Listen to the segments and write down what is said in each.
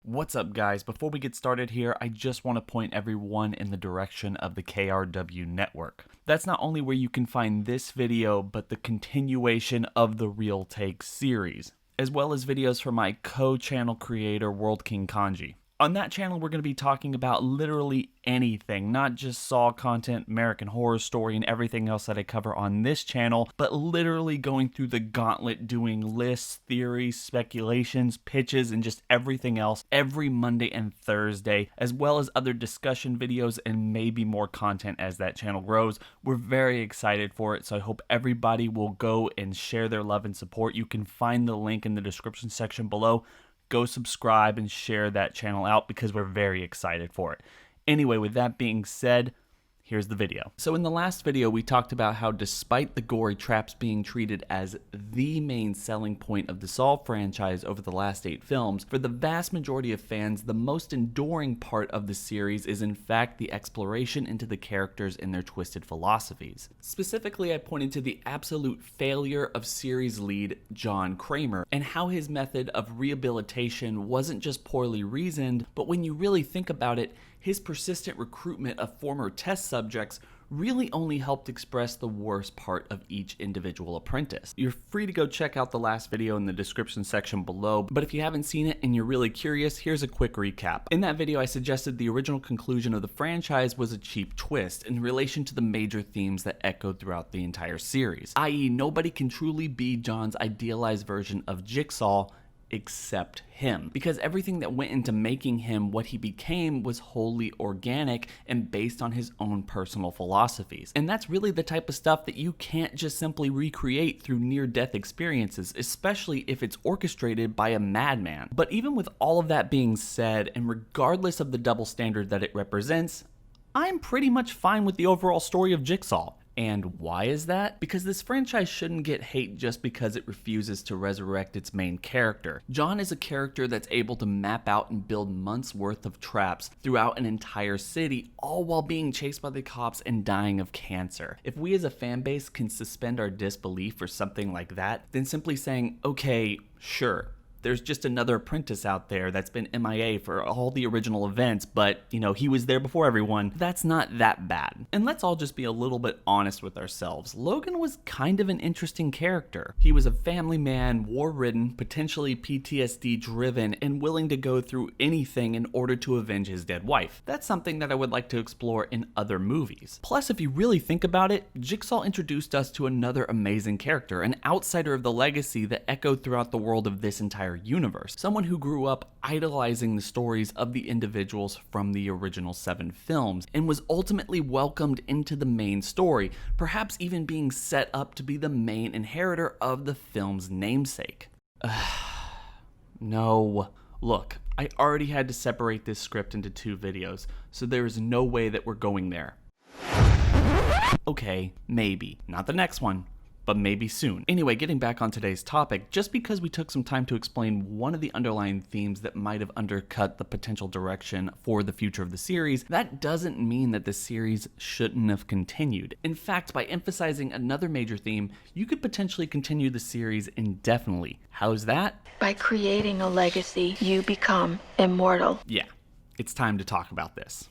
What's up, guys? Before we get started here, I just want to point everyone in the direction of the KRW network. That's not only where you can find this video, but the continuation of the Real Take series, as well as videos from my co-channel creator, World King Kanji. On that channel, we're going to be talking about literally anything, not just Saw content, American Horror Story, and everything else that I cover on this channel, but literally going through the gauntlet, doing lists, theories, speculations, pitches, and just everything else every Monday and Thursday, as well as other discussion videos and maybe more content as that channel grows. We're very excited for it, so I hope everybody will go and share their love and support. You can find the link in the description section below. Go subscribe and share that channel out because we're very excited for it. Anyway, with that being said, here's the video. So in the last video, we talked about how despite the gory traps being treated as the main selling point of the Saw franchise over the last 8 films, for the vast majority of fans, the most enduring part of the series is in fact the exploration into the characters and their twisted philosophies. Specifically, I pointed to the absolute failure of series lead John Kramer and how his method of rehabilitation wasn't just poorly reasoned, but when you really think about it, his persistent recruitment of former test subjects really only helped express the worst part of each individual apprentice. You're free to go check out the last video in the description section below, but if you haven't seen it and you're really curious, here's a quick recap. In that video, I suggested the original conclusion of the franchise was a cheap twist in relation to the major themes that echoed throughout the entire series, i.e. nobody can truly be John's idealized version of Jigsaw except him, because everything that went into making him what he became was wholly organic and based on his own personal philosophies. And that's really the type of stuff that you can't just simply recreate through near-death experiences, especially if it's orchestrated by a madman. But even with all of that being said, and regardless of the double standard that it represents, I'm pretty much fine with the overall story of Jigsaw. And why is that? Because this franchise shouldn't get hate just because it refuses to resurrect its main character. John is a character that's able to map out and build months worth of traps throughout an entire city, all while being chased by the cops and dying of cancer. If we as a fan base can suspend our disbelief for something like that, then simply saying, okay, sure, there's just another apprentice out there that's been MIA for all the original events, but, he was there before everyone. That's not that bad. And let's all just be a little bit honest with ourselves. Logan was kind of an interesting character. He was a family man, war-ridden, potentially PTSD-driven, and willing to go through anything in order to avenge his dead wife. That's something that I would like to explore in other movies. Plus, if you really think about it, Jigsaw introduced us to another amazing character, an outsider of the legacy that echoed throughout the world of this entire universe. Someone who grew up idolizing the stories of the individuals from the original 7 films and was ultimately welcomed into the main story, perhaps even being set up to be the main inheritor of the film's namesake. No. Look, I already had to separate this script into 2 videos, so there is no way that we're going there. Okay, maybe. Not the next one, but maybe soon. Anyway, getting back on today's topic, just because we took some time to explain one of the underlying themes that might have undercut the potential direction for the future of the series, that doesn't mean that the series shouldn't have continued. In fact, by emphasizing another major theme, you could potentially continue the series indefinitely. How's that? By creating a legacy, you become immortal. Yeah, it's time to talk about this.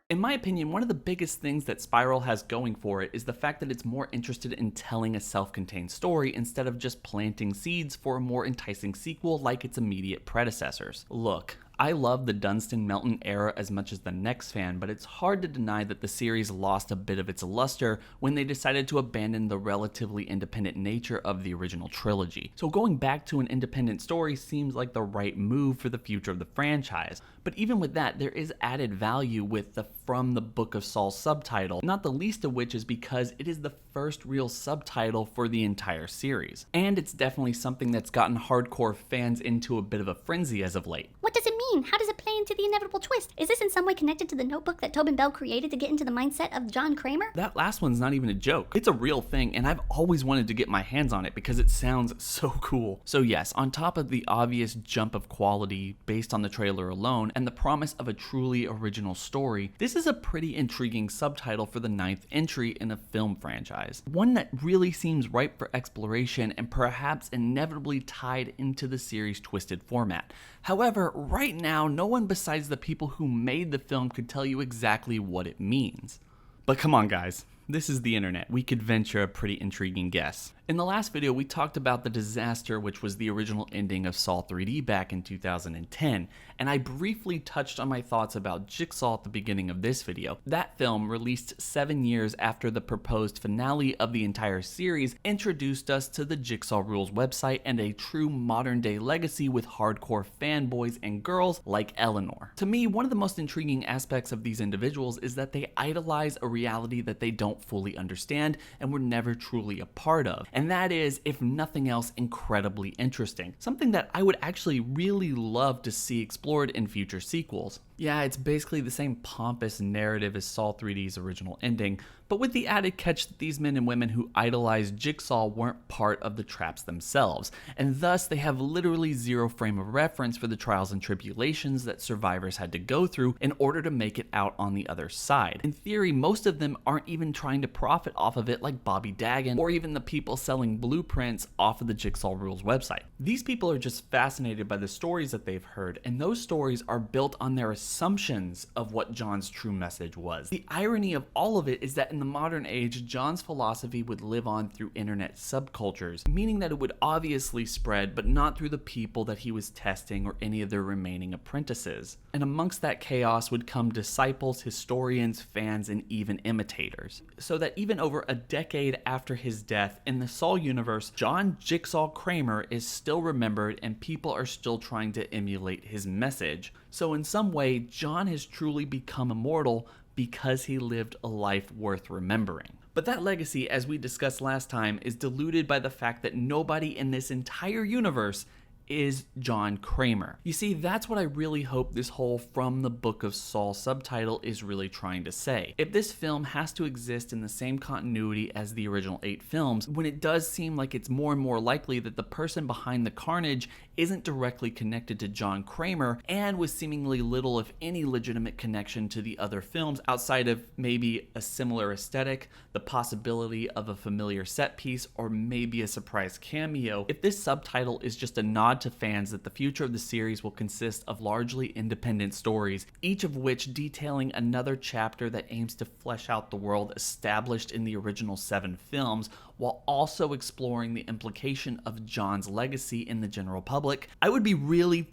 In my opinion, one of the biggest things that Spiral has going for it is the fact that it's more interested in telling a self-contained story instead of just planting seeds for a more enticing sequel like its immediate predecessors. Look, I love the Dunstan Melton era as much as the next fan, but it's hard to deny that the series lost a bit of its luster when they decided to abandon the relatively independent nature of the original trilogy. So going back to an independent story seems like the right move for the future of the franchise. But even with that, there is added value with the From the Book of Saul subtitle, not the least of which is because it is the first real subtitle for the entire series. And it's definitely something that's gotten hardcore fans into a bit of a frenzy as of late. What does it mean? How does it play into the inevitable twist. Is this in some way connected to the notebook that Tobin Bell created to get into the mindset of John Kramer? That last one's not even a joke. It's a real thing, and I've always wanted to get my hands on it because it sounds so cool. So yes, on top of the obvious jump of quality based on the trailer alone and the promise of a truly original story, this is a pretty intriguing subtitle for the 9th entry in a film franchise. One that really seems ripe for exploration and perhaps inevitably tied into the series' twisted format. However, right now, no one besides the people who made the film could tell you exactly what it means. But come on, guys. This is the internet. We could venture a pretty intriguing guess. In the last video, we talked about the disaster which was the original ending of Saw 3D back in 2010, and I briefly touched on my thoughts about Jigsaw at the beginning of this video. That film, released 7 years after the proposed finale of the entire series, introduced us to the Jigsaw Rules website and a true modern-day legacy with hardcore fanboys and girls like Eleanor. To me, one of the most intriguing aspects of these individuals is that they idolize a reality that they don't fully understand and were never truly a part of. And that is, if nothing else, incredibly interesting. Something that I would actually really love to see explored in future sequels. Yeah, it's basically the same pompous narrative as Saw 3D's original ending, but with the added catch that these men and women who idolized Jigsaw weren't part of the traps themselves, and thus they have literally zero frame of reference for the trials and tribulations that survivors had to go through in order to make it out on the other side. In theory, most of them aren't even trying to profit off of it like Bobby Dagen or even the people selling blueprints off of the Jigsaw Rules website. These people are just fascinated by the stories that they've heard, and those stories are built on their assumptions of what John's true message was. The irony of all of it is that in the modern age, John's philosophy would live on through internet subcultures, meaning that it would obviously spread, but not through the people that he was testing or any of their remaining apprentices. And amongst that chaos would come disciples, historians, fans, and even imitators. So that even over a decade after his death, in the Saw universe, John Jigsaw Kramer is still remembered and people are still trying to emulate his message. So in some way, John has truly become immortal because he lived a life worth remembering. But that legacy, as we discussed last time, is diluted by the fact that nobody in this entire universe is John Kramer. You see, that's what I really hope this whole From the Book of Saw subtitle is really trying to say. If this film has to exist in the same continuity as the original 8 films, when it does seem like it's more and more likely that the person behind the carnage isn't directly connected to John Kramer, and with seemingly little if any legitimate connection to the other films outside of maybe a similar aesthetic, the possibility of a familiar set piece, or maybe a surprise cameo, if this subtitle is just a nod to fans that the future of the series will consist of largely independent stories, each of which detailing another chapter that aims to flesh out the world established in the original 7 films, while also exploring the implication of John's legacy in the general public, I would be really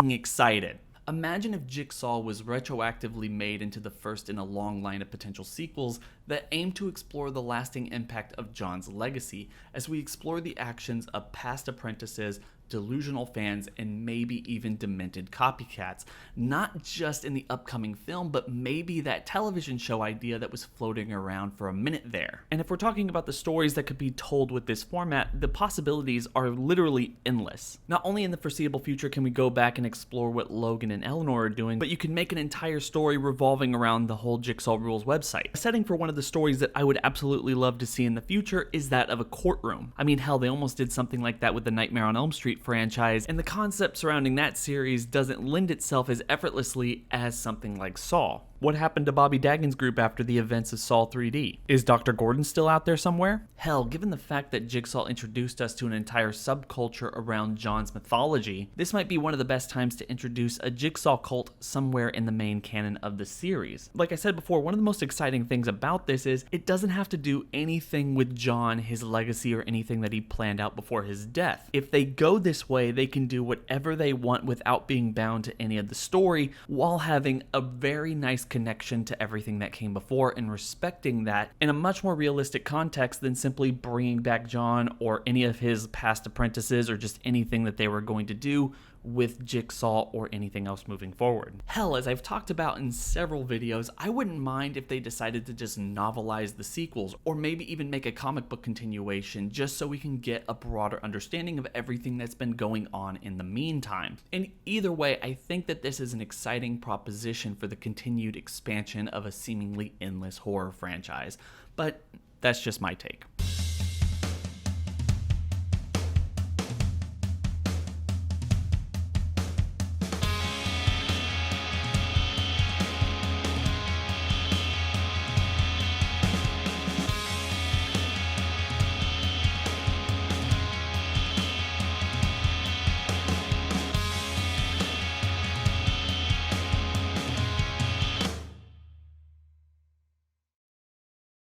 excited. Imagine if Jigsaw was retroactively made into the first in a long line of potential sequels that aim to explore the lasting impact of John's legacy as we explore the actions of past apprentices, delusional fans, and maybe even demented copycats, not just in the upcoming film, but maybe that television show idea that was floating around for a minute there. And if we're talking about the stories that could be told with this format, the possibilities are literally endless. Not only in the foreseeable future can we go back and explore what Logan and Eleanor are doing, but you can make an entire story revolving around the whole Jigsaw Rules website. A setting for one of the stories that I would absolutely love to see in the future is that of a courtroom. I mean, hell, they almost did something like that with the Nightmare on Elm Street franchise, and the concept surrounding that series doesn't lend itself as effortlessly as something like Saw. What happened to Bobby Dagen's group after the events of Saw 3D? Is Dr. Gordon still out there somewhere? Hell, given the fact that Jigsaw introduced us to an entire subculture around John's mythology, this might be one of the best times to introduce a Jigsaw cult somewhere in the main canon of the series. Like I said before, one of the most exciting things about this is it doesn't have to do anything with John, his legacy, or anything that he planned out before his death. If they go this way, they can do whatever they want without being bound to any of the story, while having a very nice connection to everything that came before and respecting that in a much more realistic context than simply bringing back John or any of his past apprentices or just anything that they were going to do with Jigsaw or anything else moving forward. Hell, as I've talked about in several videos, I wouldn't mind if they decided to just novelize the sequels, or maybe even make a comic book continuation, just so we can get a broader understanding of everything that's been going on in the meantime. And either way, I think that this is an exciting proposition for the continued expansion of a seemingly endless horror franchise, but that's just my take.